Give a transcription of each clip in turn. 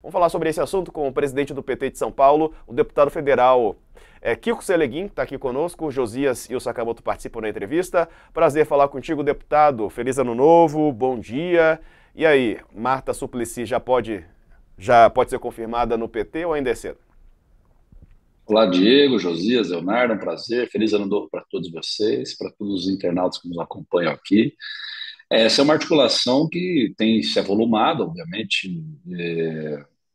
Vamos falar sobre esse assunto com o presidente do PT de São Paulo, o deputado federal Kiko Seleguin, que está aqui conosco. O Josias e o Sakamoto participam da entrevista. Prazer falar contigo, deputado. Feliz ano novo, bom dia. E aí, Marta Suplicy já pode ser confirmada no PT ou ainda é cedo? Olá, Diego, Josias, Leonardo, um prazer. Feliz ano novo para todos vocês, para todos os internautas que nos acompanham aqui. Essa é uma articulação que tem se avolumado, obviamente.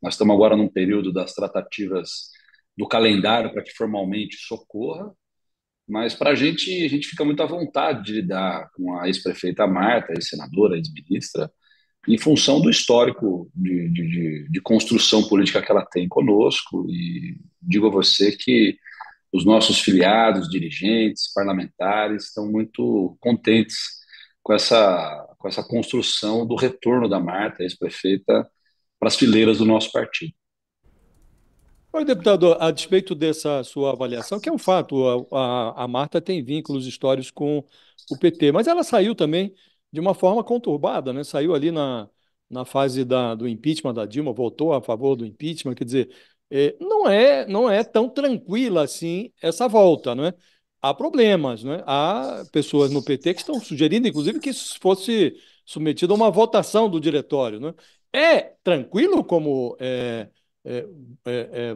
Nós estamos agora num período das tratativas do calendário para que formalmente isso ocorra, mas para a gente fica muito à vontade de lidar com a ex-prefeita Marta, ex-senadora, ex-ministra, em função do histórico de construção política que ela tem conosco. E digo a você que os nossos filiados, dirigentes, parlamentares estão muito contentes com essa construção do retorno da Marta, ex-prefeita, para as fileiras do nosso partido. Oi, deputado, a despeito dessa sua avaliação, que é um fato, a Marta tem vínculos históricos com o PT, mas ela saiu também de uma forma conturbada, né? Saiu ali na fase do impeachment da Dilma, votou a favor do impeachment, quer dizer, não é tão tranquila assim essa volta, não é? Há problemas, né? Há pessoas no PT que estão sugerindo, inclusive, que isso fosse submetido a uma votação do diretório, né? É tranquilo como é,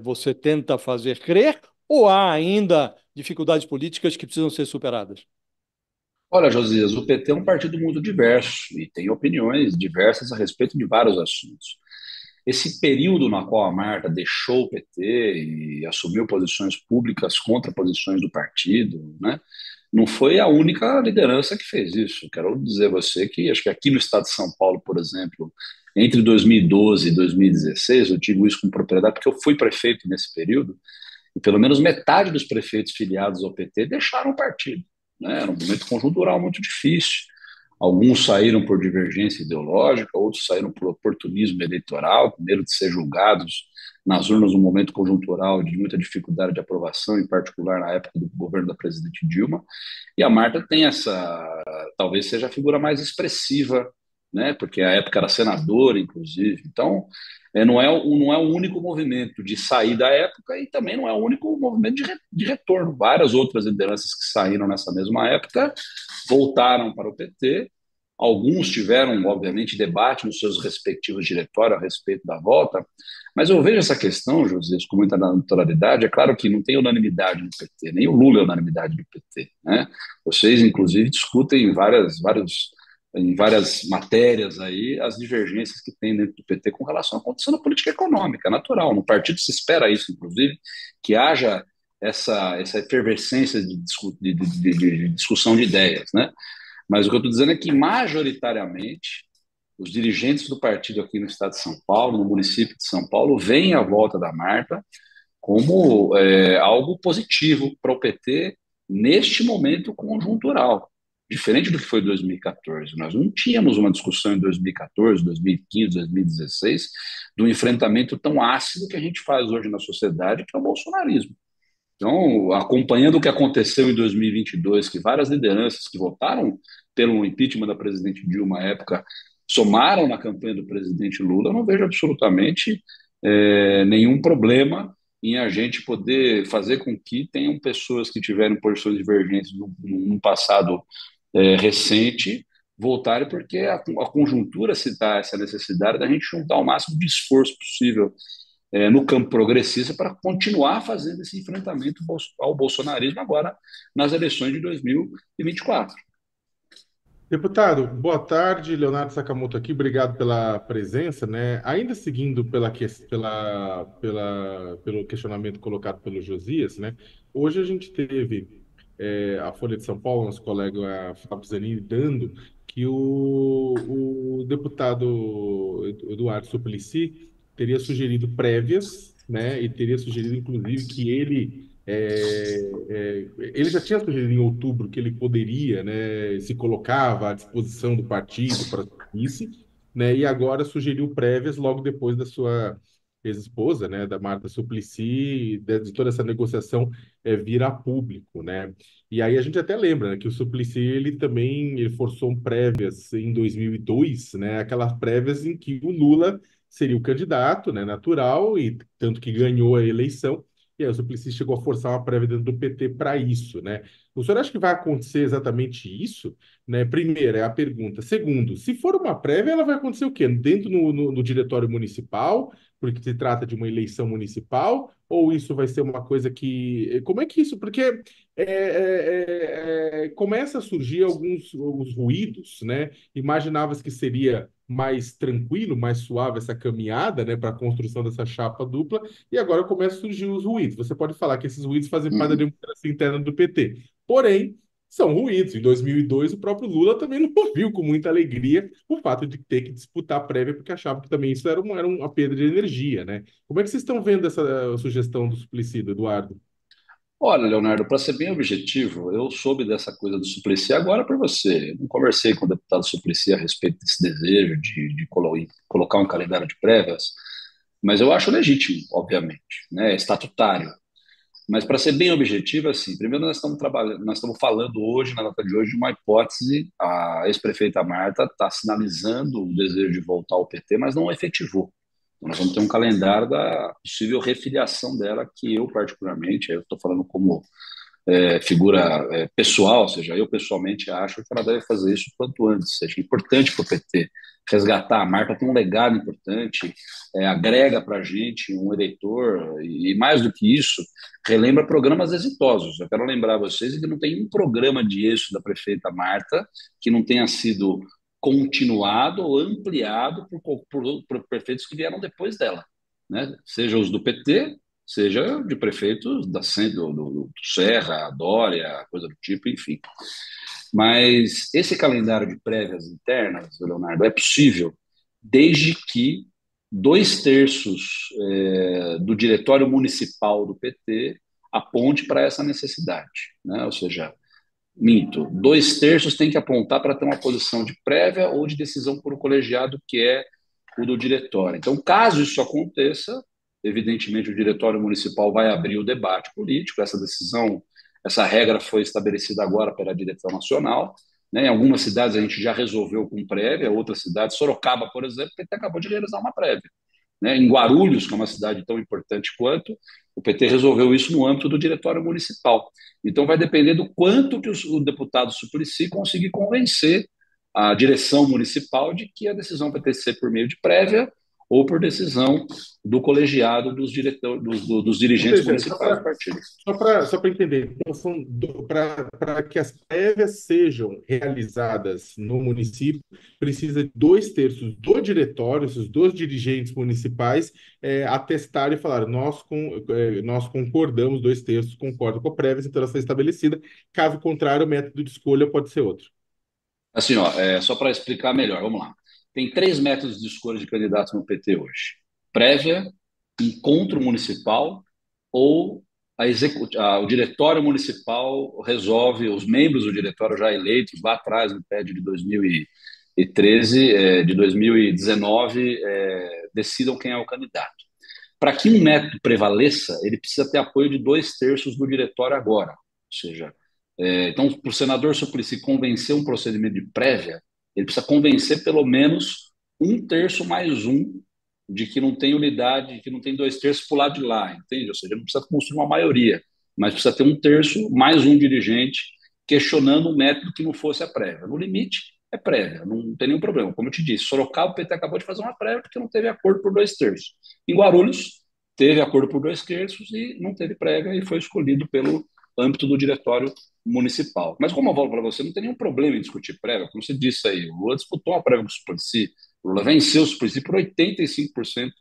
você tenta fazer crer, ou há ainda dificuldades políticas que precisam ser superadas? Olha, Josias, o PT é um partido muito diverso e tem opiniões diversas a respeito de vários assuntos. Esse período na qual a Marta deixou o PT e assumiu posições públicas contra posições do partido, né, não foi a única liderança que fez isso. Quero dizer a você que acho que aqui no estado de São Paulo, por exemplo, entre 2012 e 2016, eu digo isso com propriedade porque eu fui prefeito nesse período, e pelo menos metade dos prefeitos filiados ao PT deixaram o partido. Né? Era um momento conjuntural muito difícil. Alguns saíram por divergência ideológica, outros saíram por oportunismo eleitoral, com medo de ser julgados nas urnas num momento conjuntural de muita dificuldade de aprovação, em particular na época do governo da presidente Dilma. E a Marta tem talvez seja a figura mais expressiva, né? Porque a época era senadora, inclusive. Então, não é o único movimento de sair da época e também não é o único movimento de retorno. Várias outras lideranças que saíram nessa mesma época voltaram para o PT. Alguns tiveram, obviamente, debate nos seus respectivos diretórios a respeito da volta, mas eu vejo essa questão, José, com muita naturalidade. É claro que não tem unanimidade no PT, nem o Lula é unanimidade do PT. Né? Vocês, inclusive, discutem em várias matérias aí as divergências que tem dentro do PT com relação à condição da política econômica, natural. No partido se espera isso, inclusive, que haja essa efervescência de discussão de ideias, né? Mas o que eu estou dizendo é que, majoritariamente, os dirigentes do partido aqui no estado de São Paulo, no município de São Paulo, veem a volta da Marta como algo positivo para o PT neste momento conjuntural. Diferente do que foi em 2014. Nós não tínhamos uma discussão em 2014, 2015, 2016, do enfrentamento tão ácido que a gente faz hoje na sociedade, que é o bolsonarismo. Então, acompanhando o que aconteceu em 2022, que várias lideranças que votaram pelo impeachment da presidente Dilma à época somaram na campanha do presidente Lula, eu não vejo absolutamente nenhum problema em a gente poder fazer com que tenham pessoas que tiveram posições divergentes no passado recente voltarem, porque a conjuntura se dá essa necessidade da gente juntar o máximo de esforço possível no campo progressista para continuar fazendo esse enfrentamento ao bolsonarismo agora nas eleições de 2024. Deputado, boa tarde. Leonardo Sakamoto aqui, obrigado pela presença, né? Ainda seguindo pelo questionamento colocado pelo Josias, né? Hoje a gente teve a Folha de São Paulo, nosso colega Fábio Zanini, dando que o deputado Eduardo Suplicy teria sugerido prévias, né? E teria sugerido, inclusive, que ele já tinha sugerido em outubro que ele poderia, né, se colocava à disposição do partido para vice, né, e agora sugeriu prévias logo depois da sua ex-esposa, né, da Marta Suplicy, de toda essa negociação vir a público, né? E aí a gente até lembra, né, que o Suplicy ele forçou prévias em 2002, né, aquelas prévias em que o Lula seria o candidato, né, natural, e tanto que ganhou a eleição. E aí o Suplicy chegou a forçar uma prévia dentro do PT para isso, né? O senhor acha que vai acontecer exatamente isso? Né? Primeiro, é a pergunta. Segundo, se for uma prévia, ela vai acontecer o quê? Dentro no diretório municipal, porque se trata de uma eleição municipal, ou isso vai ser uma coisa que... Como é que isso... Porque começa a surgir alguns ruídos, né? Imaginava-se que seria mais tranquilo, mais suave essa caminhada, né, para a construção dessa chapa dupla, e agora começam a surgir os ruídos. Você pode falar que esses ruídos fazem parte da Uhum. democracia interna do PT. Porém, são ruídos. Em 2002, o próprio Lula também não ouviu com muita alegria o fato de ter que disputar a prévia, porque achava que também isso era uma perda de energia, né? Como é que vocês estão vendo essa sugestão do Suplicy, Eduardo? Olha, Leonardo, para ser bem objetivo, eu soube dessa coisa do Suplicy agora por você. Eu não conversei com o deputado Suplicy a respeito desse desejo de colocar um calendário de prévias, mas eu acho legítimo, obviamente, né? É estatutário. Mas para ser bem objetivo, assim, primeiro nós estamos trabalhando, nós estamos falando hoje, na data de hoje, de uma hipótese. A ex-prefeita Marta está sinalizando o desejo de voltar ao PT, mas não efetivou. Então, nós vamos ter um calendário da possível refiliação dela, que eu, particularmente, eu estou falando como figura pessoal, ou seja, eu pessoalmente acho que ela deve fazer isso quanto antes, seja importante para o PT resgatar. A Marta tem um legado importante, agrega para a gente um eleitor, e mais do que isso, relembra programas exitosos. Eu quero lembrar a vocês que não tem um programa de êxito da prefeita Marta que não tenha sido continuado ou ampliado por prefeitos que vieram depois dela, né? Seja os do PT, seja de prefeitos do Serra, Dória, coisa do tipo, enfim. Mas esse calendário de prévias internas, Leonardo, é possível desde que dois terços do diretório municipal do PT aponte para essa necessidade, né? Ou seja, minto, dois terços tem que apontar para ter uma posição de prévia ou de decisão por colegiado, que é o do diretório. Então, caso isso aconteça, evidentemente o diretório municipal vai abrir o debate político. Essa decisão, essa regra foi estabelecida agora pela direção nacional, né? Em algumas cidades a gente já resolveu com prévia, outras cidades, Sorocaba, por exemplo, o PT acabou de realizar uma prévia, né? Em Guarulhos, que é uma cidade tão importante quanto, o PT resolveu isso no âmbito do diretório municipal. Então vai depender do quanto que o deputado Suplicy conseguir convencer a direção municipal de que a decisão vai ter que ser por meio de prévia ou por decisão do colegiado dos Ou dirigentes seja, municipais do partido. só para entender, então, para que as prévias sejam realizadas no município, precisa de dois terços do diretório, esses dois dirigentes municipais, atestarem e falar, nós concordamos, dois terços concordam com a prévia, então ela está estabelecida. Caso contrário, o método de escolha pode ser outro. Assim, ó, só para explicar melhor, vamos lá. Tem três métodos de escolha de candidatos no PT hoje: prévia, encontro municipal ou o diretório municipal resolve, os membros do diretório já eleitos lá atrás, no PED de 2013, de 2019, decidam quem é o candidato. Para que um método prevaleça, ele precisa ter apoio de dois terços do diretório agora. Ou seja, então, para o senador Suplicy convencer um procedimento de prévia, ele precisa convencer pelo menos um terço mais um de que não tem unidade, que não tem dois terços para o lado de lá, entende? Ou seja, não precisa construir uma maioria, mas precisa ter um terço mais um dirigente questionando um método que não fosse a prévia. No limite, é prévia, não tem nenhum problema. Como eu te disse, Sorocaba, o PT acabou de fazer uma prévia porque não teve acordo por dois terços. Em Guarulhos, teve acordo por dois terços e não teve prévia e foi escolhido pelo âmbito do diretório municipal. Mas como eu falo para você, não tem nenhum problema em discutir prévia, como você disse aí, o Lula disputou uma prévia com o Suplicy, o Lula venceu o Suplicy por 85%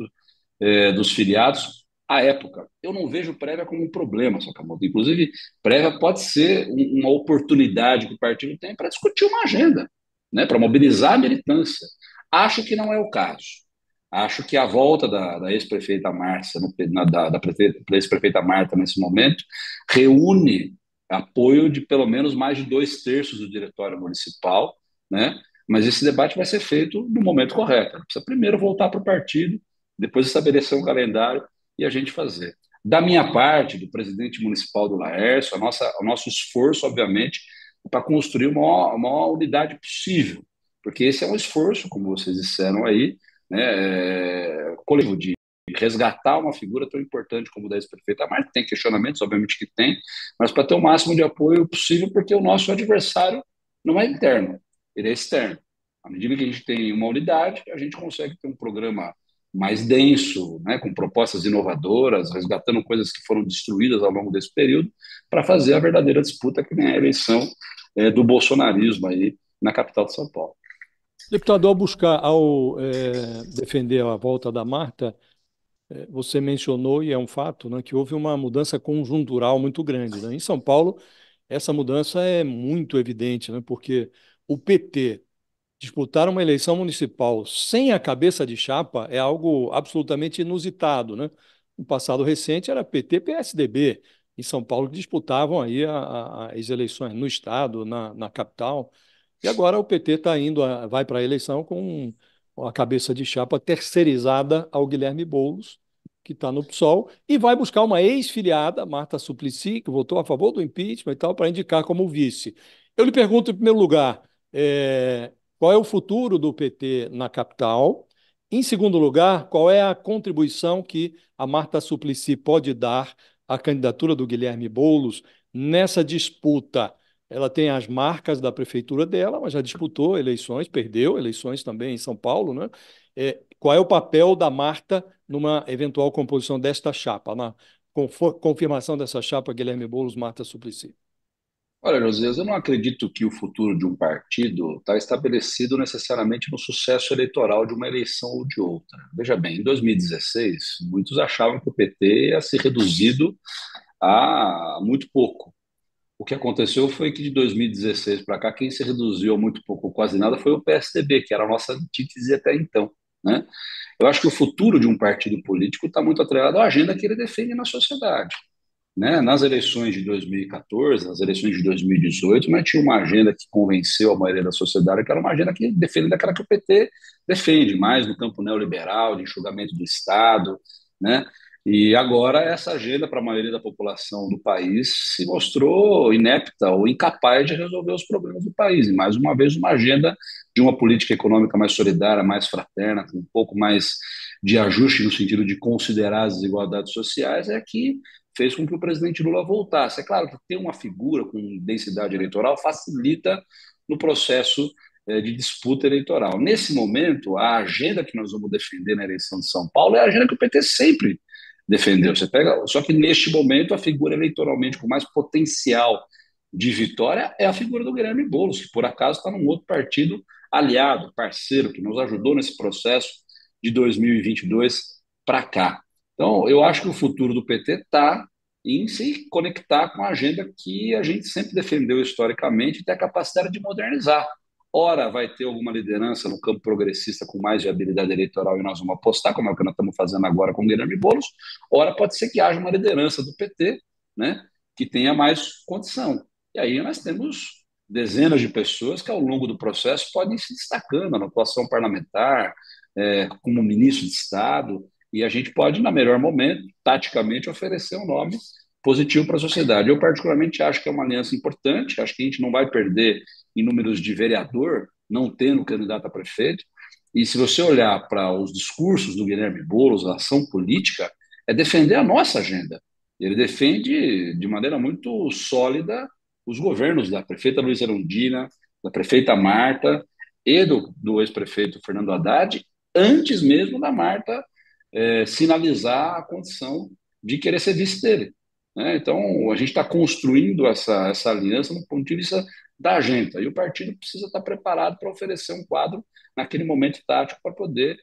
dos filiados à época. Eu não vejo prévia como um problema, Sakamoto. Inclusive, prévia pode ser uma oportunidade que o partido tem para discutir uma agenda, né, para mobilizar a militância. Acho que não é o caso. Acho que a volta da ex-prefeita Márcia, da ex-prefeita Marta nesse momento, reúne apoio de pelo menos mais de dois terços do diretório municipal, né? Mas esse debate vai ser feito no momento correto. Ela precisa primeiro voltar para o partido, depois estabelecer um calendário e a gente fazer. Da minha parte, do presidente municipal do Laércio, o nosso esforço, obviamente, é para construir uma maior unidade possível, porque esse é um esforço, como vocês disseram aí, né, coletivo de resgatar uma figura tão importante como o da ex-prefeita. A Marta tem questionamentos, obviamente que tem, mas para ter o máximo de apoio possível, porque o nosso adversário não é interno, ele é externo. À medida que a gente tem uma unidade, a gente consegue ter um programa mais denso, né, com propostas inovadoras, resgatando coisas que foram destruídas ao longo desse período, para fazer a verdadeira disputa que nem a eleição do bolsonarismo aí na capital de São Paulo. Deputado, ao defender a volta da Marta, você mencionou, e é um fato, né, que houve uma mudança conjuntural muito grande, né? Em São Paulo, essa mudança é muito evidente, né, porque o PT disputar uma eleição municipal sem a cabeça de chapa é algo absolutamente inusitado, né? No passado recente era PT e PSDB em São Paulo que disputavam aí as eleições no estado, na capital. E agora o PT tá indo vai para a eleição com a cabeça de chapa terceirizada ao Guilherme Boulos, que está no PSOL, e vai buscar uma ex-filiada, Marta Suplicy, que votou a favor do impeachment e tal, para indicar como vice. Eu lhe pergunto, em primeiro lugar, qual é o futuro do PT na capital? Em segundo lugar, qual é a contribuição que a Marta Suplicy pode dar à candidatura do Guilherme Boulos nessa disputa? Ela tem as marcas da prefeitura dela, mas já disputou eleições, perdeu eleições também em São Paulo, né? Qual é o papel da Marta numa eventual composição desta chapa, na confirmação dessa chapa Guilherme Boulos, Marta Suplicy? Olha, Josias, eu não acredito que o futuro de um partido está estabelecido necessariamente no sucesso eleitoral de uma eleição ou de outra. Veja bem, em 2016, muitos achavam que o PT ia ser reduzido a muito pouco. O que aconteceu foi que de 2016 para cá, quem se reduziu a muito pouco ou quase nada foi o PSDB, que era a nossa antítese até então, né? Eu acho que o futuro de um partido político está muito atrelado à agenda que ele defende na sociedade, né? Nas eleições de 2014, nas eleições de 2018, nós tinha uma agenda que convenceu a maioria da sociedade, que era uma agenda que defende daquela que o PT defende, mais no campo neoliberal, de enxugamento do Estado, né? E agora essa agenda para a maioria da população do país se mostrou inepta ou incapaz de resolver os problemas do país. E mais uma vez uma agenda de uma política econômica mais solidária, mais fraterna, com um pouco mais de ajuste no sentido de considerar as desigualdades sociais, é que fez com que o presidente Lula voltasse. É claro que ter uma figura com densidade eleitoral facilita no processo de disputa eleitoral. Nesse momento, a agenda que nós vamos defender na eleição de São Paulo é a agenda que o PT sempre defendeu. Você pega, só que neste momento a figura eleitoralmente com mais potencial de vitória é a figura do Guilherme Boulos, que por acaso está num outro partido aliado, parceiro, que nos ajudou nesse processo de 2022 para cá. Então, eu acho que o futuro do PT está em se conectar com a agenda que a gente sempre defendeu historicamente e ter a capacidade de modernizar. Ora, vai ter alguma liderança no campo progressista com mais viabilidade eleitoral e nós vamos apostar, como é o que nós estamos fazendo agora com o Guilherme Boulos. Ora, pode ser que haja uma liderança do PT, né, que tenha mais condição. E aí nós temos dezenas de pessoas que, ao longo do processo, podem ir se destacando na atuação parlamentar, como ministro de Estado, e a gente pode, no melhor momento, taticamente, oferecer um nome positivo para a sociedade. Eu, particularmente, acho que é uma aliança importante, acho que a gente não vai perder em números de vereador, não tendo candidato a prefeito. E se você olhar para os discursos do Guilherme Boulos, a ação política, é defender a nossa agenda. Ele defende de maneira muito sólida os governos da prefeita Luísa Erundina, da prefeita Marta e do ex-prefeito Fernando Haddad, antes mesmo da Marta sinalizar a condição de querer ser vice dele, né? Então, a gente está construindo essa aliança no ponto de vista da agenda, e o partido precisa estar preparado para oferecer um quadro naquele momento tático para poder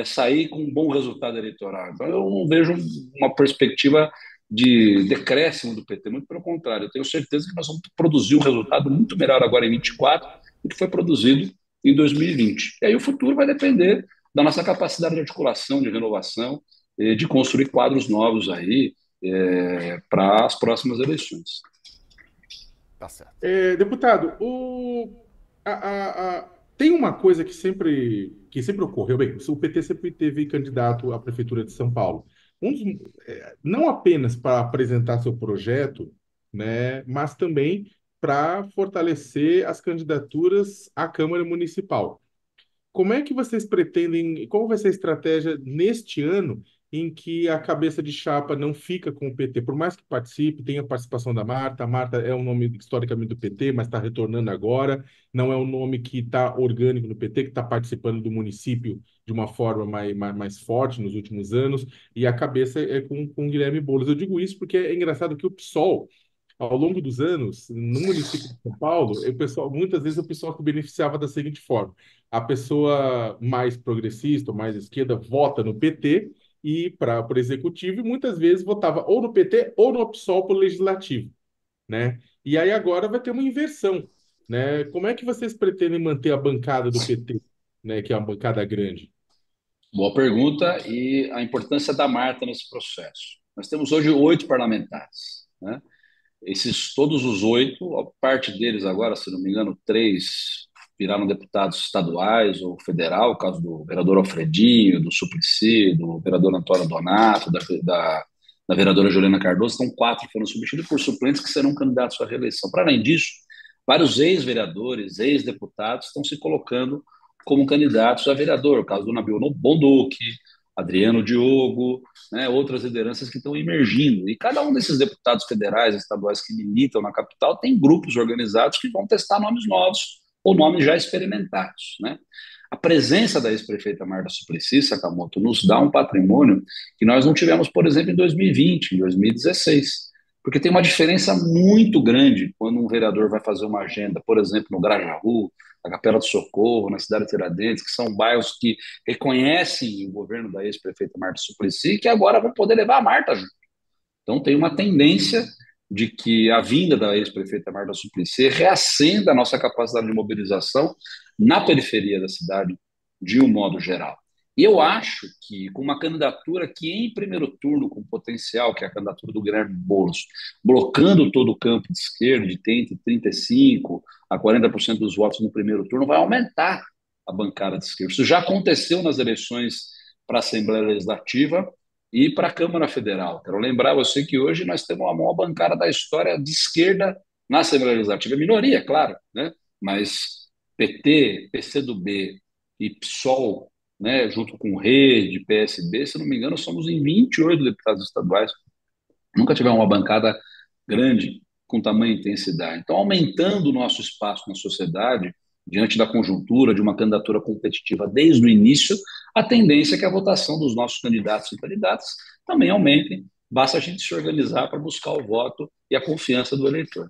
sair com um bom resultado eleitoral. Então, eu não vejo uma perspectiva de decréscimo do PT, muito pelo contrário, eu tenho certeza que nós vamos produzir um resultado muito melhor agora em 24 do que foi produzido em 2020. E aí o futuro vai depender da nossa capacidade de articulação, de renovação, de construir quadros novos aí para as próximas eleições. Tá certo. Deputado, tem uma coisa que sempre ocorreu. Bem, o PT sempre teve candidato à Prefeitura de São Paulo. Não apenas para apresentar seu projeto, né, mas também para fortalecer as candidaturas à Câmara Municipal. como é que vocês pretendem, qual vai ser a estratégia neste ano em que a cabeça de chapa não fica com o PT? Por mais que participe, tenha a participação da Marta, a Marta é um nome historicamente do PT, mas está retornando agora, não é um nome que está orgânico no PT, que está participando do município de uma forma mais forte nos últimos anos, e a cabeça é com Guilherme Boulos. Eu digo isso porque é engraçado que o PSOL, ao longo dos anos, no município de São Paulo, muitas vezes o pessoal se beneficiava da seguinte forma: a pessoa mais progressista, ou mais esquerda, vota no PT e para o executivo, e muitas vezes votava ou no PT ou no PSOL para o legislativo, né? E aí agora vai ter uma inversão, né? Como é que vocês pretendem manter a bancada do PT, né, que é uma bancada grande? Boa pergunta e a importância da Marta nesse processo. Nós temos hoje 8 parlamentares, né? Todos os 8, a parte deles agora, se não me engano, 3 viraram deputados estaduais ou federal, o caso do vereador Alfredinho, do Suplicy, do vereador Antônio Donato, da vereadora Juliana Cardoso. Então, 4 foram substituídos por suplentes que serão candidatos à reeleição. Para além disso, vários ex-vereadores, ex-deputados estão se colocando como candidatos a vereador, o caso do Nabil Bonduque, Adriano Diogo, né, outras lideranças que estão emergindo. E cada um desses deputados federais e estaduais que militam na capital tem grupos organizados que vão testar nomes novos ou nomes já experimentados, né? A presença da ex-prefeita Marta Suplicy, Sakamoto, nos dá um patrimônio que nós não tivemos, por exemplo, em 2020, em 2016. Porque tem uma diferença muito grande quando um vereador vai fazer uma agenda, por exemplo, no Grajaú, na Capela do Socorro, na cidade de Tiradentes, que são bairros que reconhecem o governo da ex-prefeita Marta Suplicy, e que agora vão poder levar a Marta junto. Então tem uma tendência de que a vinda da ex-prefeita Marta Suplicy reacenda a nossa capacidade de mobilização na periferia da cidade, de um modo geral. E eu acho que com uma candidatura que em primeiro turno, com potencial, que é a candidatura do Guilherme Boulos, blocando todo o campo de esquerda, de entre 35% a 40% dos votos no primeiro turno, vai aumentar a bancada de esquerda. Isso já aconteceu nas eleições para a Assembleia Legislativa e para a Câmara Federal. Quero lembrar você que hoje nós temos a maior bancada da história de esquerda na Assembleia Legislativa. Minoria, claro, né? Mas PT, PCdoB e PSOL, né, junto com Rede, PSB, se não me engano, somos em 28 deputados estaduais. Nunca tivemos uma bancada grande com tamanha intensidade. Então, aumentando o nosso espaço na sociedade, diante da conjuntura de uma candidatura competitiva desde o início, a tendência é que a votação dos nossos candidatos e candidatas também aumente. Basta a gente se organizar para buscar o voto e a confiança do eleitor.